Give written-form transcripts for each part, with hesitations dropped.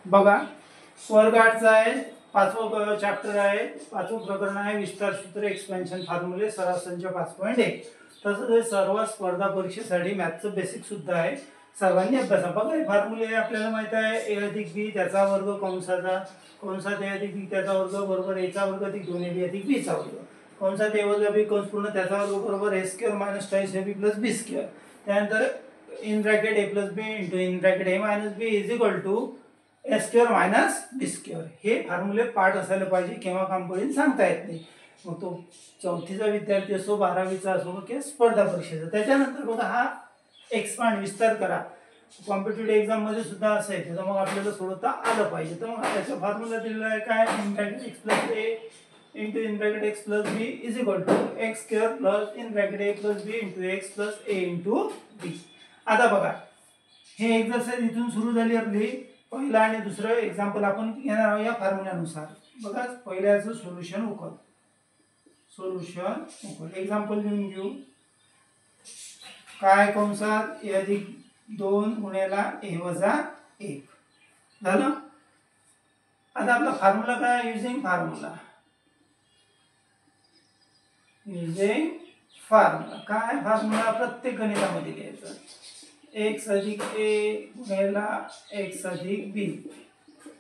बघा वर्ग 8चा आहे, 5वं चॅप्टर आहे, 5वं प्रकरण आहे विस्तार सूत्र एक्सपेन्शन फॉर्म्युले सराव संच 5.1. तसंच हे सर्व स्पर्धा परीक्षेसाठी मॅथ्सचं बेसिक सुद्धा आहे, सर्वांनी अभ्यासा. बघा हे फॉर्म्युले आपल्याला माहित आहे a अधिक b त्याचा वर्ग कंसाचा कंसात a अधिक b त्याचा वर्ग बरोबर a चा वर्ग अधिक 2ab अधिक b चा वर्ग कंसात a वर्ग b कंस पूर्ण त्याचा वर्ग बरोबर a square minus 2ab plus b square. त्यानंतर in bracket a plus b into in bracket a minus b is equal to A square minus B square. हे फॉर्म्युले पाठ असायला पाहिजे, केव्हा काम पडेल सांगता येत नाही. मग तो 4थीचा विद्यार्थी असो 12वीचा असो किंवा स्पर्धा परीक्षेचा. त्याच्यानंतर बघा हा एक्सपांड विस्तार करा कॉम्पिटिटिव्ह एक्झाम मध्ये सुद्धा असं आहे, तर मग आपल्याला सोडवता आलं पाहिजे. तर मग त्याचा फॉर्म्युला दिलेला आहे काय, in bracket X plus A into in bracket X plus B is equal to X square plus in bracket A plus B into X plus A into B. आता बघा हे एक्सरसाइज इथून सुरू झाली आपली. पहिलं आणि दुसरं एक्झाम्पल आपण घेणार आहोत या फॉर्म्युल्यानुसार. बघा पहिल्याचं सोल्युशन उकल एक्झाम्पल लिहून घेऊ. काय कंसात a अधिक 2 गुणिले a वजा 1 झालं. आता आपला फॉर्म्युला काय, युजिंग फॉर्म्युला काय, फॉर्म्युला प्रत्येक गणितामध्ये लिहायचा. x अधिक a गुणिले x अधिक b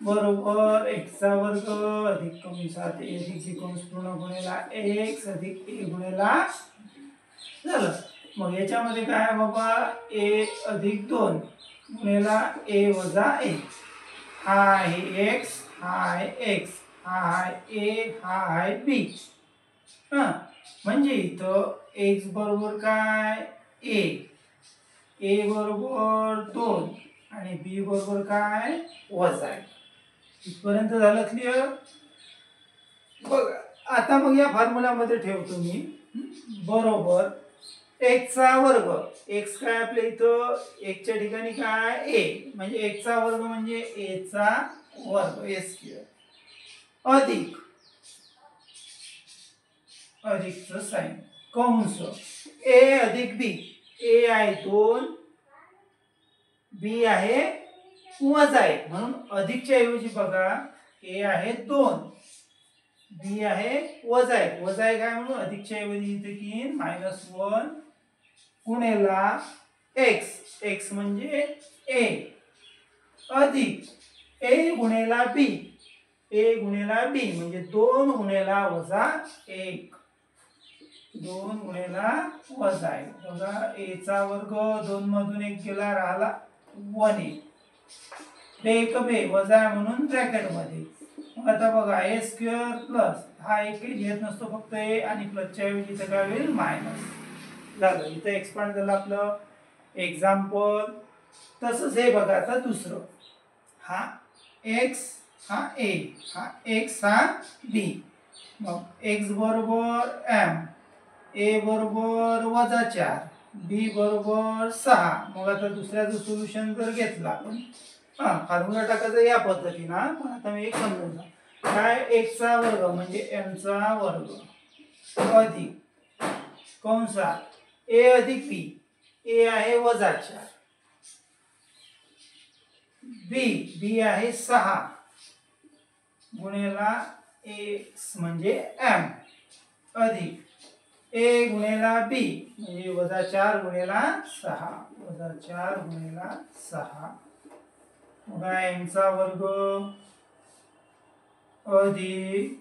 बरोबर x चा वर्ग अधिक कंसात a अधिक b कंस पूर्ण गुणिले x अधिक a गुणिले झालं. मग याच्यामध्ये काय बाबा a अधिक 2 गुणिले a वजा 1 हा आहे x हा आहे x हा आहे a हा आहे b. म्हणजे इथं x बरोबर काय a बरोबर 2 आणि b बरोबर काय वजा 1. इथपर्यंत झालं क्लिअर. बघ आता मग या फॉर्म्युल्यामध्ये ठेवतो मी बरोबर x चा वर्ग. x काय आपल्या इथं x च्या ठिकाणी काय a म्हणजे x चा वर्ग म्हणजे a चा वर्ग a स्क्वेअर अधिक अधिकचं साइन कंस a अधिक b. a आहे 2 b आहे वजा 1 म्हणून अधिकच्या ऐवजी बघा a आहे 2 b आहे वजा 1 वजा 1 आहे म्हणून अधिकच्या ऐवजी इथे की -1 गुणिला x x म्हणजे a अधिक a गुणिला b म्हणजे 2 गुणिला वजा 1 2 गुणिला वजा 1. बघा a चा वर्ग 2 मधून 1 गेला राहिला 1a एक बे वजा म्हणून ब्रॅकेट मध्ये. मग आता बघा a स्क्वेअर प्लस हा एक काही घेत नसतो फक्त a आणि प्लसच्या ऐवजी इथं काय होईल मायनस झालं. इथं एक्सपांड झालं आपलं एक्झाम्पल. तसंच हे बघा आता दुसरं हा x हा a हा x हा b. मग x बरोबर m a बरोबर वजा 4 b बरोबर 6. मग आता दुसऱ्याचं सोल्युशन जर घेतला आपण फॉर्म्युला टाकायचा या पद्धतीनं. पण आता मी एक समजून काय x चा वर्ग म्हणजे m चा वर्ग अधिक कंसात a अधिक b a आहे वजा 4 b आहे 6 गुणिला x म्हणजे m अधिक a गुणिला b म्हणजे वजा 4 गुणिला 6 वजा 4 गुणिला 6. बघा m चा वर्ग अधिक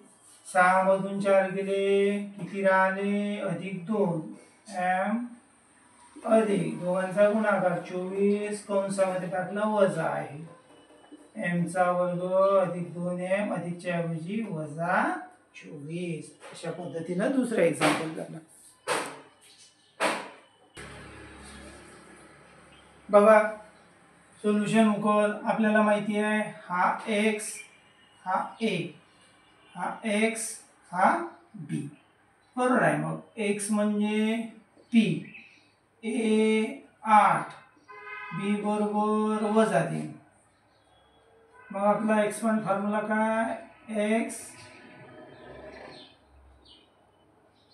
6 मधून 4 गेले किती राहिले अधिक 2 m अधिक दोघांचा गुणाकार 24 कंसामध्ये टाकलं वजा आहे m चा वर्ग अधिक 2m अधिकच्या ऐवजी वजा 24. अशा पद्धतीनं दुसरं एक्झाम्पल झालं. बघा सोल्युशन उकल आपल्याला माहिती आहे हा x हा a हा x हा b बरोबर आहे. मग x म्हणजे p a 8 b बरोबर वजा 3. मग आपला एक्सपांड फॉर्म्युला काय x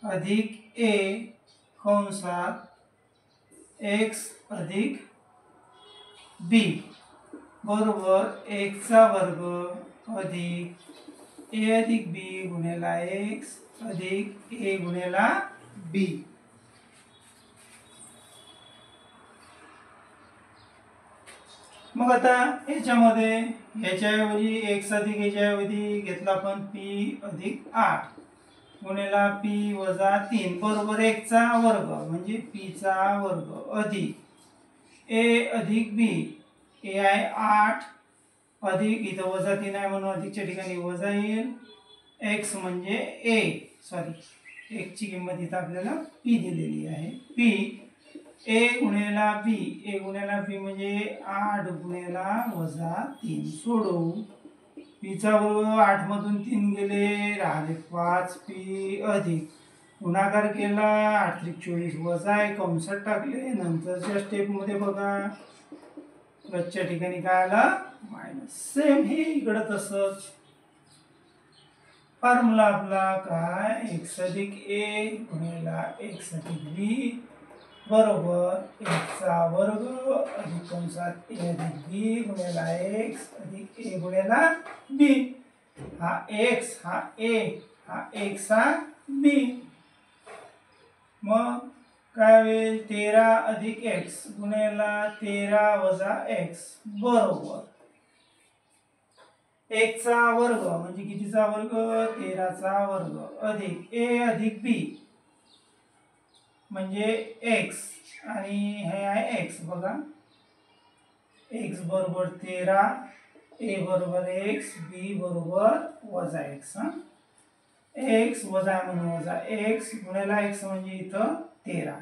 अधिक a कंसात x अधिक b बरोबर एक्सचा वर्ग अधिक ए अधिक बी गुणिला एक्स अधिक ए गुणिला बी. मग आता याच्यामध्ये ह्याच्याऐवजी एक्स अधिक याच्याऐवजी घेतला आपण पी अधिक 8 गुणिला पी वजा 3 बरोबर एक्सचा वर्ग म्हणजे पीचा वर्ग अधिक ए अधिक बी. ए आहे 8 अधिक इथं वजा 3 आहे म्हणून अधिकच्या ठिकाणी वजा येईल. एक्स म्हणजे ए सॉरी एक्सची किंमत इथं आपल्याला पी दिलेली आहे. पी ए गुणिला बी. ए गुणिला बी म्हणजे 8 गुणिला वजा 3 सोडवू. पीचा वर्ग 8 मधून 3 गेले राहिले 5 पी अधिक गुणाकार केला 8 त्रिक 24 वजा आहे कंसात टाकले. नंतरच्या स्टेप मध्ये बघा प्लसच्या ठिकाणी काय आलं मायनस. सेम हे इकडं तसंच. फॉर्म्युला आपला काय एक्स अधिक ए गुणिला एक्स अधिक बी बरोबर एक्सचा वर्ग अधिक कंसात ए अधिक बी गुणिला एक्स अधिक ए गुणिला बी. हा एक्स हा ए हा एक्स हा बी. मग काय होईल 13 अधिक एक्स गुणिला 13 वजा एक्स बरोबर एक्सचा वर्ग म्हणजे कितीचा वर्ग 13चा वर्ग अधिक ए अधिक बी म्हणजे एक्स आणि हे आहे एक्स बघा एक्स बरोबर 13 ए बरोबर एक्स बी बरोबर वजा एक्स. एक्स वजा म्हणून वजा एक्स गुणिला एक्स म्हणजे इथं 13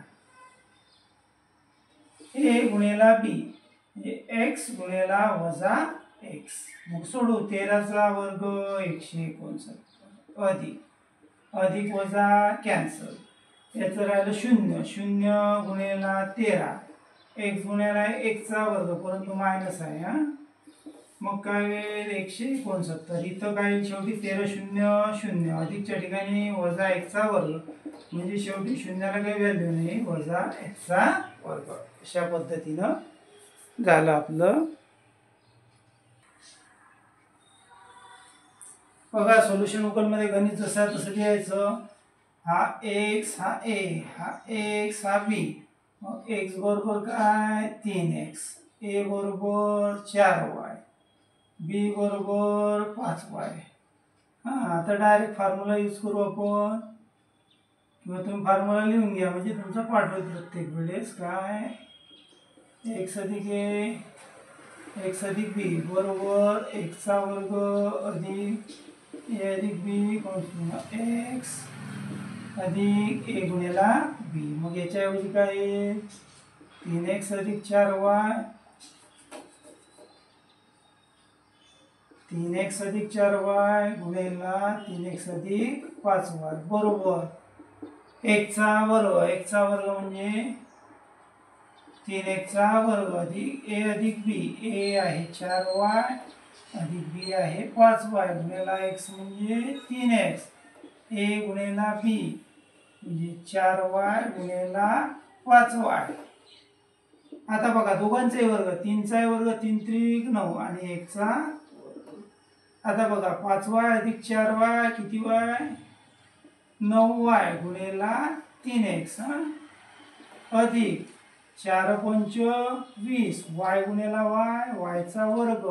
ए गुणिला बी म्हणजे एक्स गुणिला वजा एक्स. मग सोडू 13चा वर्ग 169 अधिक अधिक वजा कॅन्सल याचं राहिलं 0 0 गुणिला 13 एक्स गुणिला एक्सचा वर्ग परंतु मायनस आहे. हा मग काय होईल 169 इथं काय येईल शेवटी 13 0 0 अधिकच्या ठिकाणी वजा एक्सचा वर्ग म्हणजे शेवटी शून्याला काही व्हॅल्यू नाही वजा एक्सचा वर्ग. अशा पद्धतीनं झालं आपलं. बघा सोल्युशन उकलमध्ये गणित जसं तसं लिहायचं. हा एक्स हा ए हा एक्स हा बी मग एक्स बरोबर काय 3x ए बरोबर 4y बी बरोबर 5y. आता डायरेक्ट फॉर्म्युला यूज करू आपण किंवा तुम्ही फॉर्म्युला लिहून घ्या म्हणजे तुमचा पाठ होईल प्रत्येक वेळेस. काय एक्स अधिक ए एक्स अधिक बी बरोबर एक्सचा वर्ग अधिक ए अधिक बी एक्स अधिक ए गुणिला बी. मग याच्याऐवजी काय येईल 3x अधिक 4y 3x अधिक 4y गुणिला 3x अधिक 5y बरोबर एक्सचा वर्ग म्हणजे 3x चा वर्ग अधिक ए अधिक बी. ए आहे 4y अधिक बी आहे 5y गुणिला एक्स म्हणजे 3x ए गुणिला बी म्हणजे 4y गुणिला 5y. आता बघा दोघांचे वर्ग 3चा वर्ग 3 त्रिक 9 आणि 1 चा वर्ग. आता बघा 5y अधिक 4y किती y 9y गुणिला 3x अधिक 4 पंच 20 y गुणिला y चा वर्ग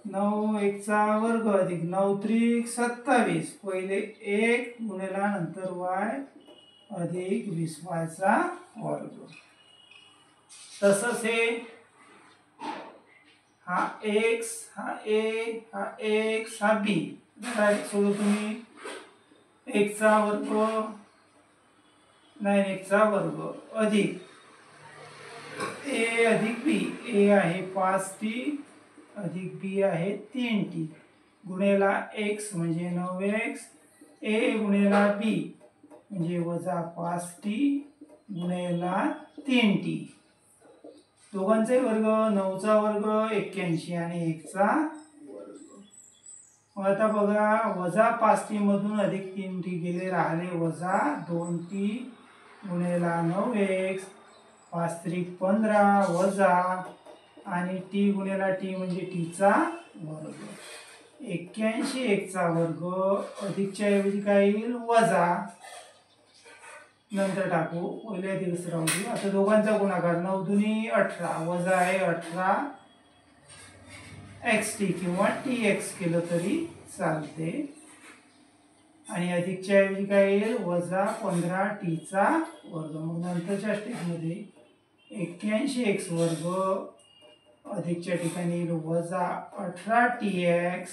9 1 चा वर्ग अधिक 9 त्रिक 27 पहिले 1 गुणिला नंतर y अधिक 20y चा वर्ग. तसंच हे हा x हा a हा x हा b डायरेक्ट सोडू तुम्ही x चा वर्ग नाही x चा वर्ग अधिक a अधिक b. a आहे 5t अधिक b आहे 3t गुणिला x म्हणजे 9x a गुणिला b म्हणजे वजा 5t गुणिला 3t. दोघांचे वर्ग 9चा वर्ग 81 आणि 1 चा वर्ग. मग आता बघा वजा 5t मधून अधिक 3t गेले राहिले वजा 2t गुणिला 9x 5 त्रिक 15 वजा आणि टी गुणिला टी म्हणजे टीचा वर्ग. 81 एकचा वर्ग अधिकच्या ऐवजी काय येईल वजा, नंतर टाकू पहिल्या दिवस राहू दे. आता दोघांचा गुणाकार 9 दुनी 18 वजा आहे 18 एक्स टी किंवा टी एक्स केलं तरी चालते. आणि अधिकच्या ऐवजी काय येईल वजा 15 टीचा वर्ग. मग नंतरच्या स्टेपमध्ये 81 एक्स वर्ग अधिकच्या ठिकाणी येईल वजा 18 टी एक्स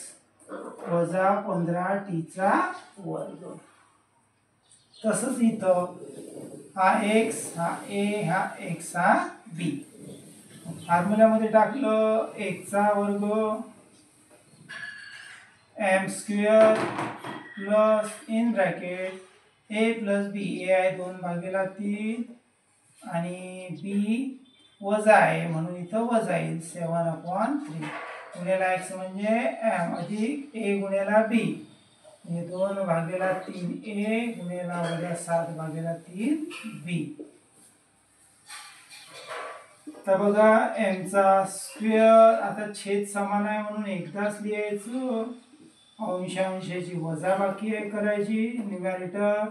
वजा 15 टीचा वर्ग. तसंच इथं हा एक्स हा ए हा एक्स हा बी. फॉर्म्युल्यामध्ये टाकलं एक्सचा वर्ग M square plus in bracket A plus B. A आहे 2/3 आणि बी वजा आहे म्हणून इथं वजा येईल 7/3 गुणिला एक्स म्हणजे एम अधिक ए गुणिला बी म्हणजे 2/3 ए गुणिला वजा 7/3 बी. तर बघा एमचा स्क्वेअर आता छेद समान आहे म्हणून एकदाच लिहायचं. अंशांशाची वजा बाकी आहे करायची. न्यूमरेटर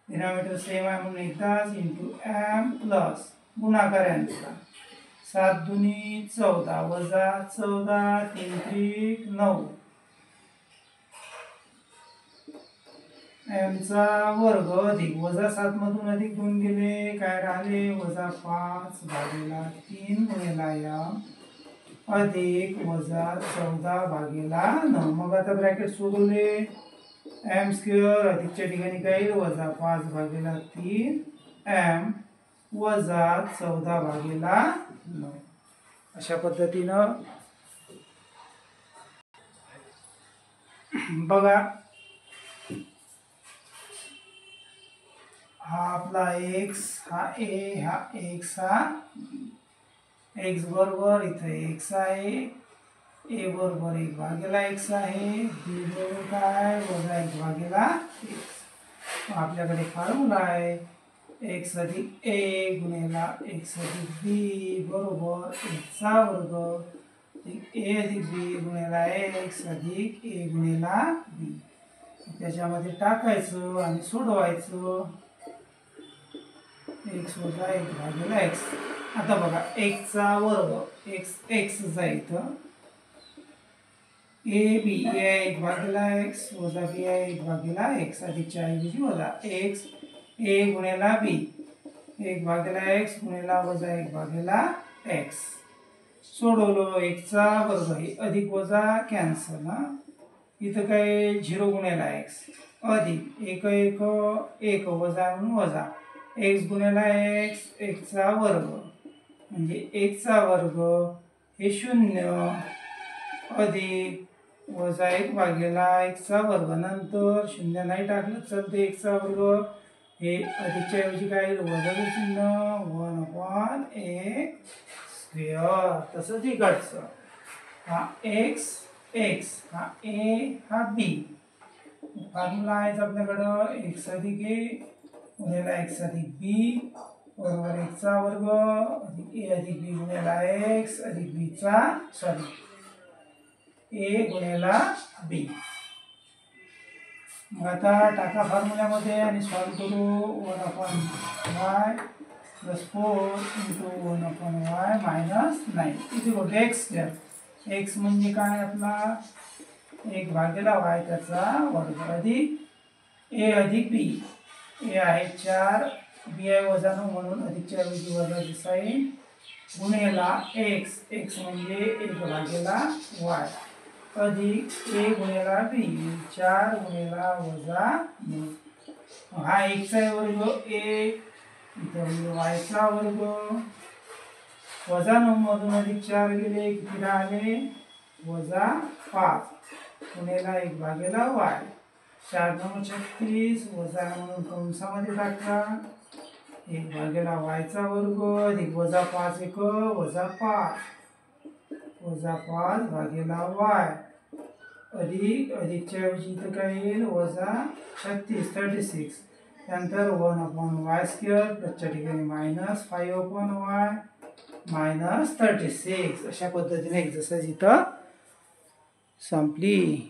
डिनॉमिनेटर सेम आहे म्हणून एकदाच इंटू एम प्लस गुणाकार यांचा 7 दुनी 14 वजा 14 3 त्रिक 9 एमचा वर्ग अधिक वजा 7 मधून अधिक 2 गेले काय राहिले वजा 5/3 गुणिला एम अधिक वजा 14/9. मग आता ब्रॅकेट सोडवले एम स्क्वेअर अधिकच्या ठिकाणी काय येईल वजा 5/3 एम वजा 14/9. अशा पद्धतीनं बघा हा आपला एक्स हा ए हा एक्स हा एक्स बरोबर इथं एक्स आहे ए बरोबर 1/x आहे बी बरोबर काय वजा 1/x. आपल्याकडे फॉर्म्युला आहे एक्स अधिक ए गुणिला एक्स अधिक बी बरोबर एक्सचा वर्ग ए अधिक बी गुणिला एक्स अधिक ए गुणिला बी. त्याच्यामध्ये टाकायचं आणि सोडवायचं एक्स वजा 1/x. आता बघा एक्सचा वर्ग एक्स एक्सचा इथं ए बी ए 1/x वजा बी आहे 1/x अधिकच्या ऐवजी वजा एक्स ए गुणिला बी 1/x गुणिला वजा 1/x. सोडवलं एक्सचा वर्ग हे अधिक वजा कॅन्सल. इथं काय 0 गुणिला एक्स अधिक 1 1 वजा म्हणून वजा एक्स गुणिला एक्स एक्सचा वर्ग म्हणजे एक्सचा वर्ग हे 0 अधिक वजा 1/एक्सचा वर्ग. नंतर 0 नाही टाकलं चालते एक्सचा वर्ग हे अधिकच्या ऐवजी काय वजाचं चिन्ह 1/x स्क्वेअर. तसंच इकडचं हा एक्स एक्स हा ए हा बी. फॉर्म्युला आहे आपल्याकडं एक्स अधिक ए गुणिला एक्स अधिक बी बरोबर एक्सचा वर्ग अधिक ए अधिक बी गुणिला एक्स अधिक बीचा ए गुणिला बी. मग आता टाका फॉर्म्युल्यामध्ये आणि सॉल्व करू 1/y plus 4 into 1/y minus 9 इथे बघ एक्स स्क्वेअर. एक्स म्हणजे काय आपला 1/y त्याचा वर्ग अधिक ए अधिक बी ए आहे 4 बी आहे वजा 9 म्हणून अधिकच्या ऐवजी वजा दिसाईल गुणिला एक्स एक्स म्हणजे 1/y अधिक ए गुणिला बी 4 गुणिला वजा 9. हा एक्सचा वर्ग ए इथं वायचा वर्ग वजा 9 मधून अधिक 4 गेले किती राहिले वजा 5 गुणिला 1/y 4 9 36 वजा म्हणून कंसामध्ये टाका 1/yचा वर्ग अधिक वजा 5 1 वजा 5 वजा 5/y अधिक अधिकच्या ऐवजी इथं काय येईल वजा 36 नंतर 1/y स्क्वेअर प्लसच्या ठिकाणी मायनस 5/y -36 अशा पद्धतीने एक्सरसाइज इथं संपली.